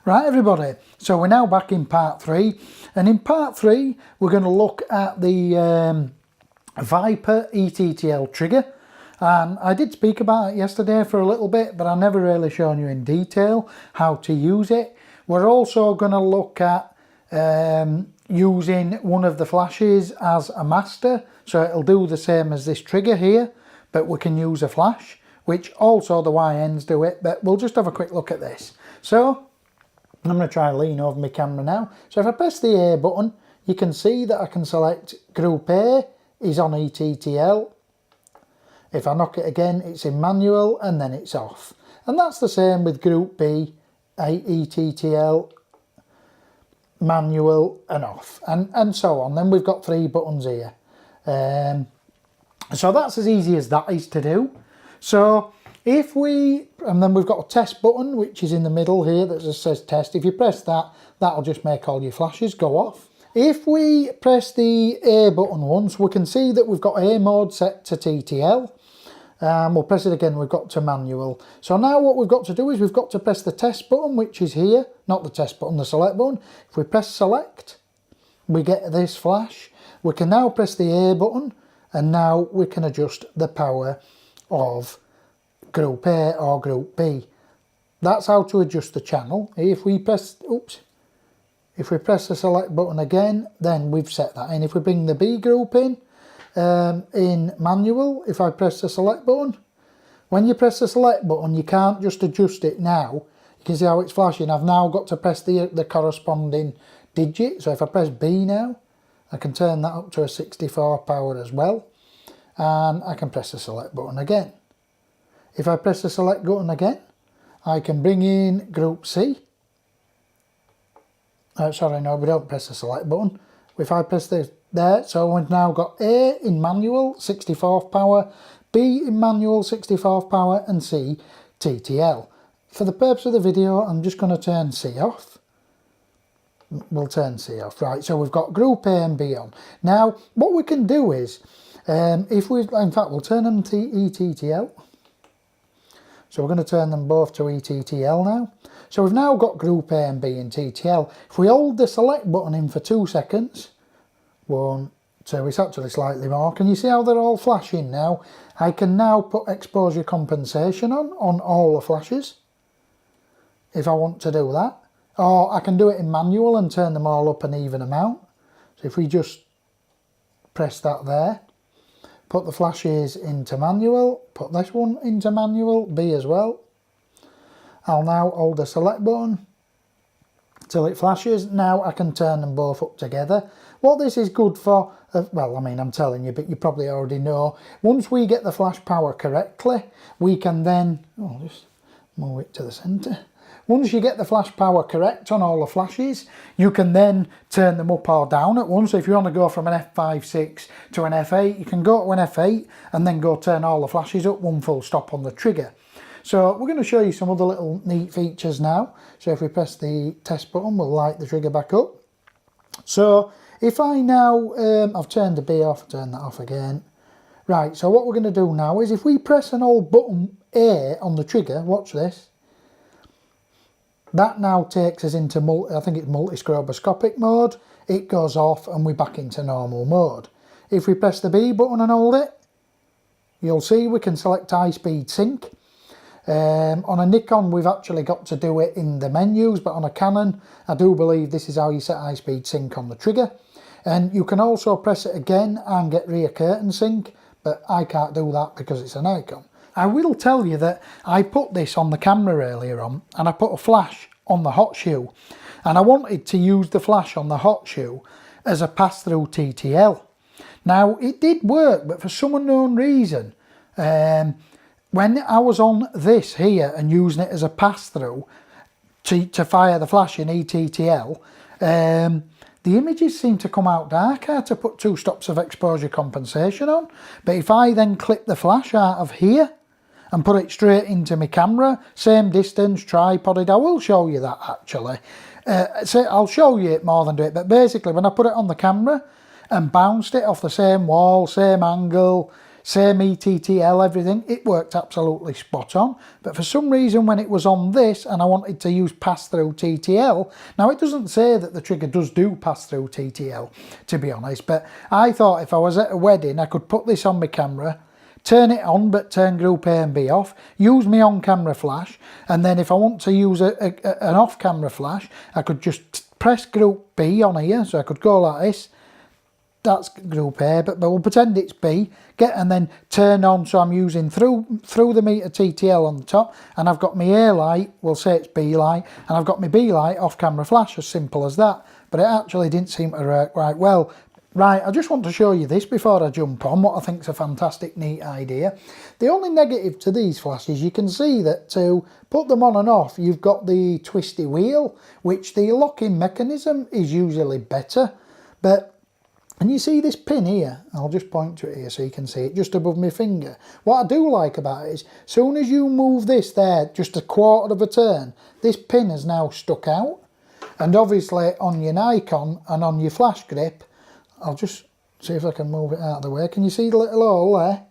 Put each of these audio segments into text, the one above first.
Right everybody, so we're now back in part 3, and in part 3 we're going to look at the Viper ETTL trigger. And I did speak about it yesterday for a little bit, but I never really shown you in detail how to use it. We're also going to look at using one of the flashes as a master, so it'll do the same as this trigger here, but we can use a flash, which also the Y-ends do it, but we'll just have a quick look at this. So I'm going to try and lean over my camera now. So if I press the A button, you can see that I can select Group A is on ETTL. If I knock it again, it's in manual and then it's off. And that's the same with Group B, ETTL, manual and off, and so on. Then we've got 3 buttons here. So that's as easy as that is to do. So if we, and then we've got a test button, which is in the middle here that just says test. If you press that, that'll just make all your flashes go off. If we press the A button once, we can see that we've got A mode set to TTL. We'll press it again, we've got to manual. So now what we've got to do is we've got to press the test button, which is here, not the test button, the select button. If we press select, we get this flash. We can now press the A button, and now we can adjust the power of Group A or Group B. That's how to adjust the channel. If we press, if we press the select button again, then we've set that in. If we bring the B group in manual, if I press the select button, when you press the select button, you can't just adjust it now. You can see how it's flashing. I've now got to press the corresponding digit. So if I press B now, I can turn that up to a 64 power as well. And I can press the select button again. If I press the select button again, I can bring in Group C. Sorry, no, we don't press the select button. If I press this there, so we've now got A in manual, 64 power, B in manual, 64 power, and C, TTL. For the purpose of the video, I'm just going to turn C off. We'll turn C off, right, so we've got Group A and B on. Now, what we can do is, if we, in fact, we'll turn them to ETTL. So we're going to turn them both to ETTL now. So we've now got Group A and B in TTL. If we hold the select button in for 2 seconds, 1, 2, it's actually slightly more. Can you see how they're all flashing now? I can now put exposure compensation on all the flashes, if I want to do that. Or I can do it in manual and turn them all up an even amount. So if we just press that there, put the flashes into manual, put this one into manual, B as well. I'll now hold the select button till it flashes. Now I can turn them both up together. What this is good for, well, I mean, I'm telling you, but you probably already know. Once we get the flash power correctly, we can then, just move it to the centre. Once you get the flash power correct on all the flashes, you can then turn them up or down at once. So if you want to go from an F5.6 to an F8, you can go to an F8 and then go turn all the flashes up, one full stop on the trigger. So we're going to show you some other little neat features now. So if we press the test button, we'll light the trigger back up. So if I now, I've turned the B off, turn that off again. Right, so what we're going to do now is if we press an old button A on the trigger, watch this. That now takes us into, I think it's multi-stroboscopic mode. It goes off and we're back into normal mode. If we press the B button and hold it, you'll see we can select high speed sync. On a Nikon, we've actually got to do it in the menus, but on a Canon, I do believe this is how you set high speed sync on the trigger. And you can also press it again and get rear curtain sync, but I can't do that because it's a Nikon. I will tell you that I put this on the camera earlier on, and I put a flash on the hot shoe, and I wanted to use the flash on the hot shoe as a pass-through TTL. Now it did work, but for some unknown reason, when I was on this here and using it as a pass-through to fire the flash in ETTL, the images seem to come out dark. I had to put 2 stops of exposure compensation on, but if I then clip the flash out of here and put it straight into my camera, same distance, tripoded, I will show you that actually. So I'll show you it more than do it, but basically when I put it on the camera and bounced it off the same wall, same angle, same ETTL, everything, it worked absolutely spot on. But for some reason when it was on this and I wanted to use pass-through TTL, now it doesn't say that the trigger does do pass-through TTL, to be honest, but I thought if I was at a wedding I could put this on my camera, turn it on but turn group A and B off, use my on-camera flash, and then if I want to use an off-camera flash, I could just press group B on here, so I could go like this. That's group A, but we'll pretend it's B, and then turn on, so I'm using through the meter TTL on the top, and I've got my A light, we'll say it's B light, and I've got my B light off-camera flash, as simple as that. But it actually didn't seem to work right well. Right, I just want to show you this before I jump on, what I think is a fantastic, neat idea. The only negative to these flashes, you can see that to put them on and off, you've got the twisty wheel, which the locking mechanism is usually better, but and you see this pin here, I'll just point to it here so you can see it just above my finger. What I do like about it is, as soon as you move this there just a quarter of a turn, this pin is now stuck out. And obviously on your Nikon and on your flash grip, I'll just see if I can move it out of the way. Can you see the little hole there?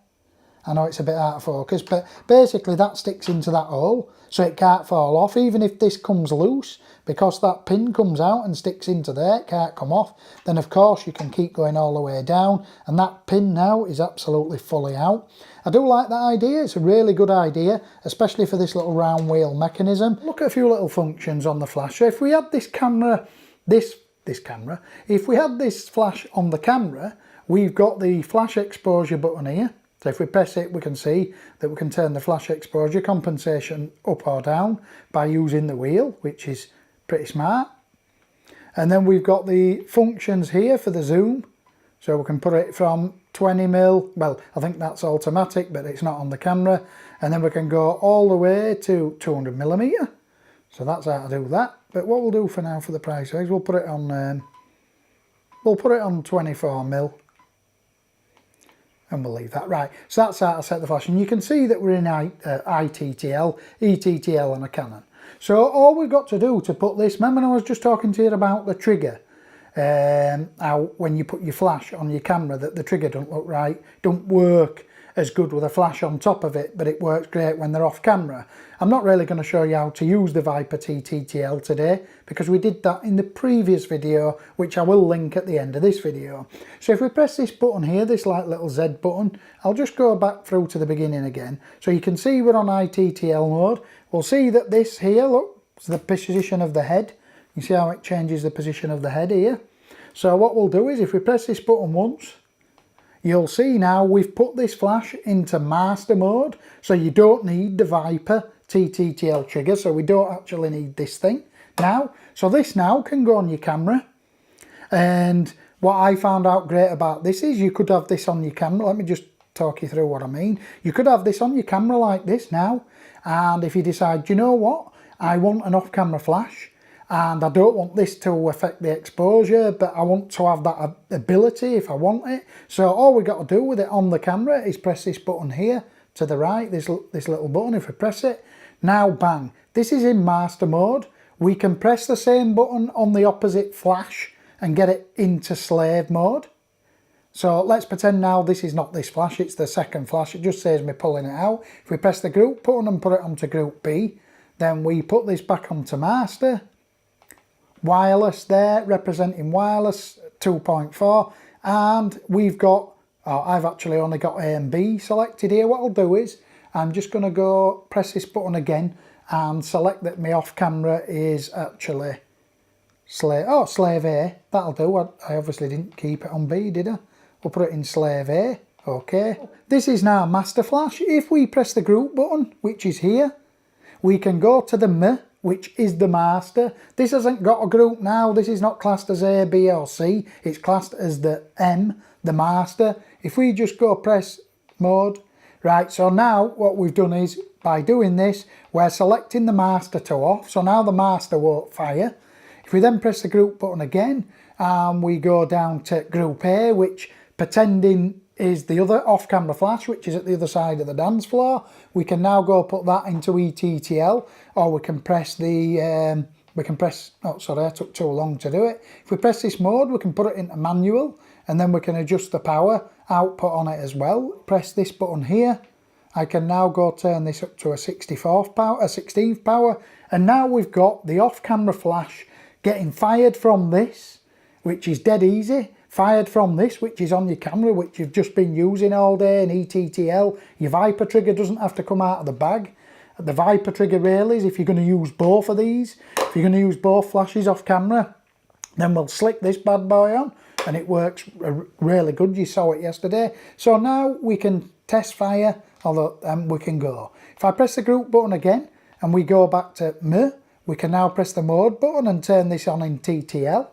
I know it's a bit out of focus, but basically that sticks into that hole, so it can't fall off. Even if this comes loose, because that pin comes out and sticks into there, it can't come off, then of course you can keep going all the way down, and that pin now is absolutely fully out. I do like that idea, it's a really good idea, especially for this little round wheel mechanism. Look at a few little functions on the flash. So if we had this camera, if we had this flash on the camera, we've got the flash exposure button here. So if we press it, we can see that we can turn the flash exposure compensation up or down by using the wheel, which is pretty smart. And then we've got the functions here for the zoom. So we can put it from 20mm, well, I think that's automatic, but it's not on the camera. And then we can go all the way to 200mm. So that's how to do that. But what we'll do for now for the price tags, we'll put it on 24mm. And we'll leave that. Right, so that's how to set the flash, and you can see that we're in ITTL, ETTL and a Canon. So all we've got to do to put this, remember I was just talking to you about the trigger, how when you put your flash on your camera that the trigger don't look right, don't work as good with a flash on top of it, but it works great when they're off camera. I'm not really going to show you how to use the Viper TTL today, because we did that in the previous video, which I will link at the end of this video. So if we press this button here, this like little Z button, I'll just go back through to the beginning again. So you can see we're on ITTL mode. We'll see that this here, look, it's the position of the head. You see how it changes the position of the head here. So what we'll do is if we press this button once, you'll see now we've put this flash into master mode, so you don't need the Viper TTL trigger, so we don't actually need this thing now. So this now can go on your camera, and what I found out great about this is you could have this on your camera. Let me just talk you through what I mean. You could have this on your camera like this now, and if you decide, you know what, I want an off-camera flash, and I don't want this to affect the exposure, but I want to have that ability if I want it. So all we got to do with it on the camera is press this button here to the right, this little button. If we press it, now bang, this is in master mode. We can press the same button on the opposite flash and get it into slave mode. So let's pretend now this is not this flash, it's the second flash. It just saves me pulling it out. If we press the group button and put it onto group B, then we put this back onto master. Wireless there, representing wireless 2.4, and we've got, I've actually only got A and B selected here. What I'll do is I'm just going to go press this button again and select that my off camera is actually slave A. That'll do. I obviously didn't keep it on B, did I? We'll put it in slave A. Okay, this is now master flash. If we press the group button, which is here, we can go to the M, which is the master. This hasn't got a group now. This is not classed as A, B or C. It's classed as the M, the master. If we just go press mode, right, so now what we've done is, by doing this, we're selecting the master to off. So now the master won't fire. If we then press the group button again, and we go down to group A, which pretending is the other off-camera flash, which is at the other side of the dance floor, we can now go put that into ETTL, or we can press the, oh sorry, I took too long to do it. If we press this mode, we can put it into manual, and then we can adjust the power, output on it as well. Press this button here. I can now go turn this up to a 16th power, and now we've got the off-camera flash getting fired from this, which is dead easy, fired from this, which is on your camera, which you've just been using all day in ETTL. Your Viper trigger doesn't have to come out of the bag. The Viper trigger rail is, if you're going to use both of these, if you're going to use both flashes off camera, then we'll slick this bad boy on, and it works really good. You saw it yesterday. So now we can test fire, although we can go. If I press the group button again and we go back to M, we can now press the mode button and turn this on in TTL.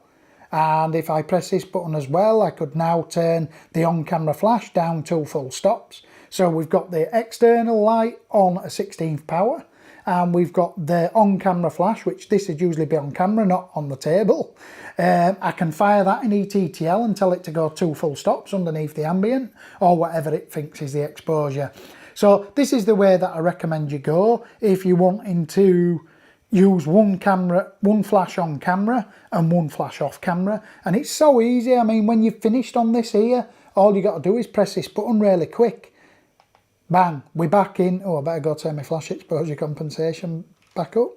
And if I press this button as well, I could now turn the on-camera flash down to full stops. So we've got the external light on a 16th power, and we've got the on-camera flash, which this would usually be on camera, not on the table. I can fire that in ETTL and tell it to go 2 full stops underneath the ambient, or whatever it thinks is the exposure. So this is the way that I recommend you go if you're wanting to use one flash on camera and one flash off camera. And it's so easy. I mean, when you've finished on this here, all you got to do is press this button really quick. Bang, we're back in. Oh, I better go turn my flash exposure compensation back up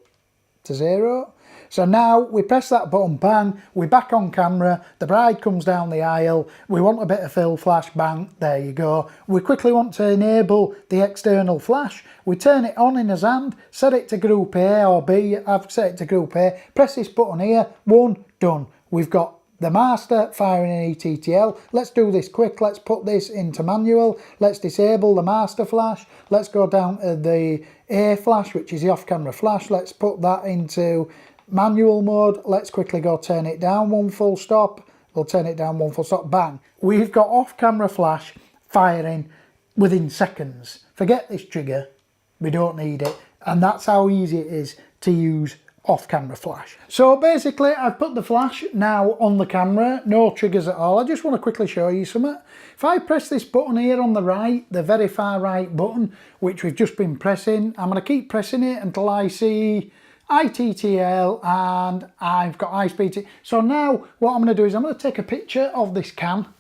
to 0. So now we press that button, bang, we're back on camera, the bride comes down the aisle, we want a bit of fill flash, bang, there you go. We quickly want to enable the external flash, we turn it on in his hand, set it to group A or B, I've set it to group A, press this button here, 1, done. We've got the master firing in ETTL. Let's do this quick. Let's put this into manual. Let's disable the master flash. Let's go down to the A flash, which is the off-camera flash. Let's put that into manual mode. Let's quickly go turn it down 1 full stop. We'll turn it down 1 full stop. Bang. We've got off-camera flash firing within seconds. Forget this trigger. We don't need it. And that's how easy it is to use off-camera flash. So basically I've put the flash now on the camera, no triggers at all. I just want to quickly show you something. If I press this button here on the right, the very far right button, which we've just been pressing, I'm going to keep pressing it until I see ITTL and I've got high speed. So now what I'm going to do is I'm going to take a picture of this cam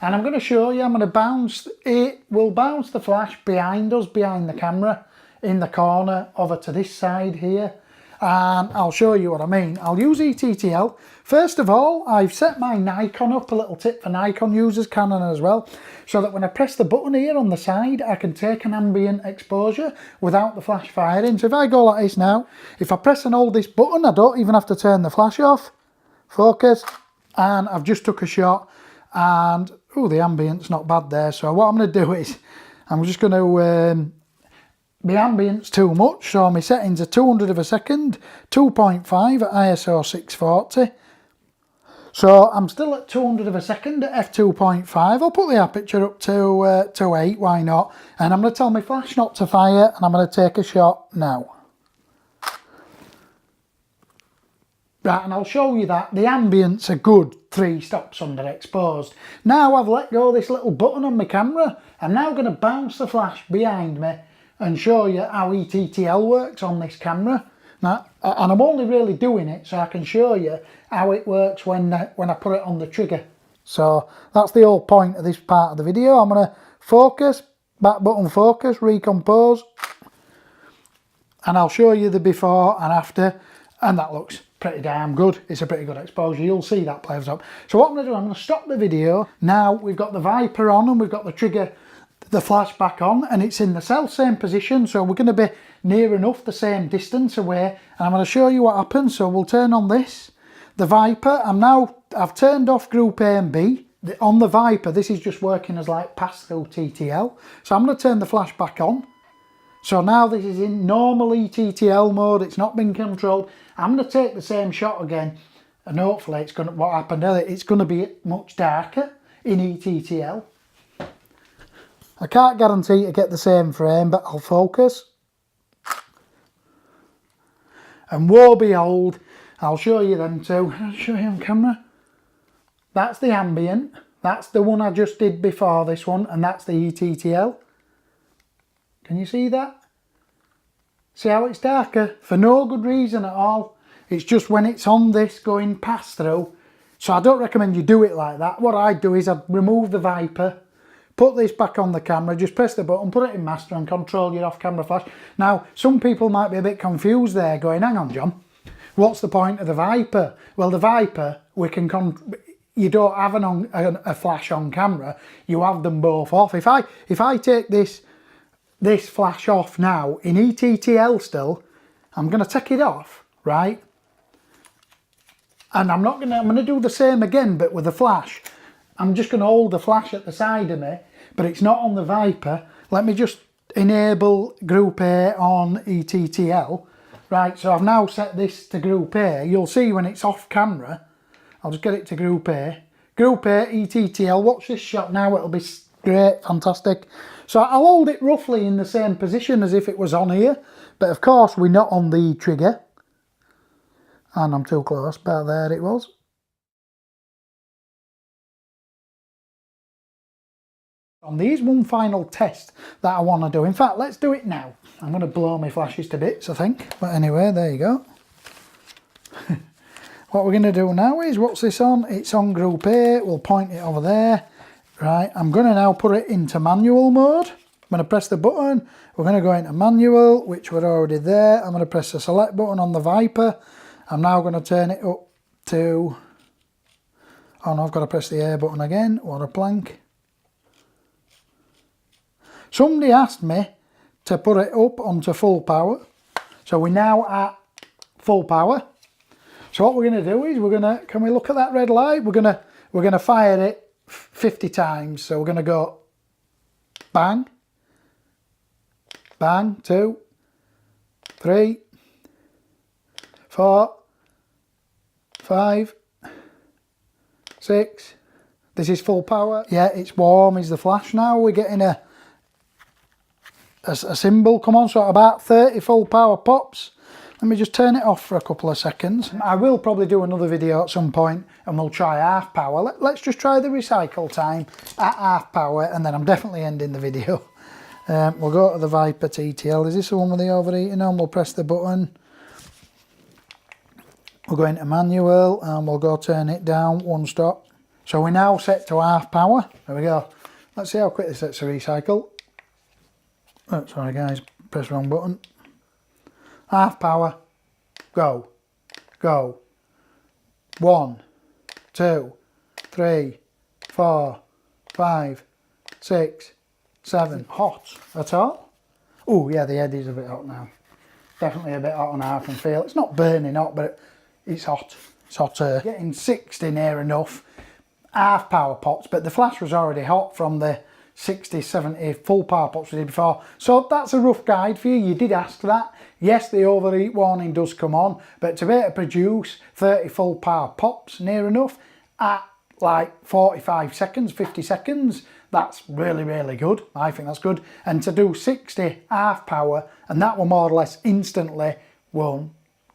and I'm going to show you. I'm going to bounce it, will bounce the flash behind us, behind the camera, in the corner over to this side here. And I'll show you what I mean. I'll use ETTL. First of all, I've set my Nikon up, a little tip for Nikon users, Canon as well, so that when I press the button here on the side, I can take an ambient exposure without the flash firing. So if I go like this now, if I press and hold this button, I don't even have to turn the flash off. Focus, and I've just took a shot, and oh, the ambient's not bad there. So what I'm going to do is, I'm just going to the ambient's too much, so my settings are 200 of a second, 2.5 at ISO 640. So I'm still at 200 of a second at f2.5. I'll put the aperture up to 8, why not? And I'm going to tell my flash not to fire, and I'm going to take a shot now. Right, and I'll show you that the ambient's a good 3 stops underexposed. Now I've let go of this little button on my camera, I'm now going to bounce the flash behind me and show you how ETTL works on this camera. Now, and I'm only really doing it so I can show you how it works when I put it on the trigger. So that's the whole point of this part of the video. I'm going to focus, back button focus, recompose, and I'll show you the before and after, and that looks pretty damn good. It's a pretty good exposure. You'll see that plays up. So what I'm going to do, I'm going to stop the video. Now we've got the Viper on and we've got the trigger, the flash back on, and it's in the same position, so we're going to be near enough the same distance away, and I'm going to show you what happens. So we'll turn on this, the Viper. I've turned off group A and B. On the Viper, this is just working as like pass-through TTL. So I'm going to turn the flash back on. So now this is in normal ETTL mode, it's not been controlled. I'm going to take the same shot again, and hopefully it's going to, what happened earlier, it's going to be much darker in ETTL. I can't guarantee to get the same frame, but I'll focus. And woe behold, I'll show you them too. I'll show you on camera. That's the ambient. That's the one I just did before this one, and that's the ETTL. Can you see that? See how it's darker? For no good reason at all. It's just when it's on this going pass through. So I don't recommend you do it like that. What I'd do is I'd remove the Viper, put this back on the camera, just press the button, put it in master and control your off-camera flash. Now, some people might be a bit confused there, going, hang on, John, what's the point of the Viper? Well, the Viper, you don't have a flash on camera, you have them both off. If I take this flash off now in ETTL still, I'm going to take it off, right? And I'm going to do the same again, but with the flash. I'm just going to hold the flash at the side of me, but it's not on the Viper. Let me just enable Group A on ETTL. Right, so I've now set this to Group A. You'll see when it's off camera. I'll just get it to Group A. Group A, ETTL. Watch this shot now. It'll be great, fantastic. So I'll hold it roughly in the same position as if it was on here. But of course, we're not on the trigger. And I'm too close, but there it was. On these, one final test that I want to do. In fact, let's do it now. I'm going to blow my flashes to bits, I think. But anyway, there you go. What we're going to do now is, what's this on? It's on Group A. We'll point it over there. Right, I'm going to now put it into manual mode. I'm going to press the button. We're going to go into manual, which we're already there. I'm going to press the select button on the Viper. I'm now going to turn it up to... Oh no, I've got to press the A button again. What a plank. Somebody asked me to put it up onto full power. So we're now at full power. So what we're going to do is can we look at that red light? We're going to fire it 50 times. So we're going to go bang, bang, 2, 3, 4, 5, 6. This is full power. Yeah, it's warm is the flash now. We're getting a symbol come on, so about 30 full power pops. Let me just turn it off for a couple of seconds. I will probably do another video at some point and we'll try half power. Let's just try the recycle time at half power and then I'm definitely ending the video. We'll go to the Viper TTL. Is this the one with the overheating on? We'll press the button. We'll go into manual and we'll go turn it down one stop. So we're now set to half power. There we go. Let's see how quick this sets to recycle. Oh, sorry guys, press the wrong button. Half power, go, go. 1, 2, 3, 4, 5, 6, 7. Hot at all? Oh yeah, the head is a bit hot now. Definitely a bit hot on half and feel. It's not burning hot, but it's hot. It's hotter. Getting 60 near enough. Half power pops, but the flash was already hot from the 60, 70 full power pops we did before. So that's a rough guide for you. You did ask that. Yes, the overheat warning does come on, but to be able to produce 30 full power pops near enough at like 45 seconds, 50 seconds, that's really, really good. I think that's good. And to do 60 half power, and that will more or less instantly 1,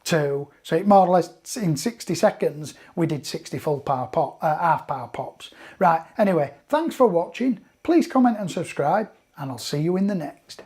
2, so it more or less in 60 seconds we did 60 full power half power pops. Right, anyway, thanks for watching. Please comment and subscribe, and I'll see you in the next.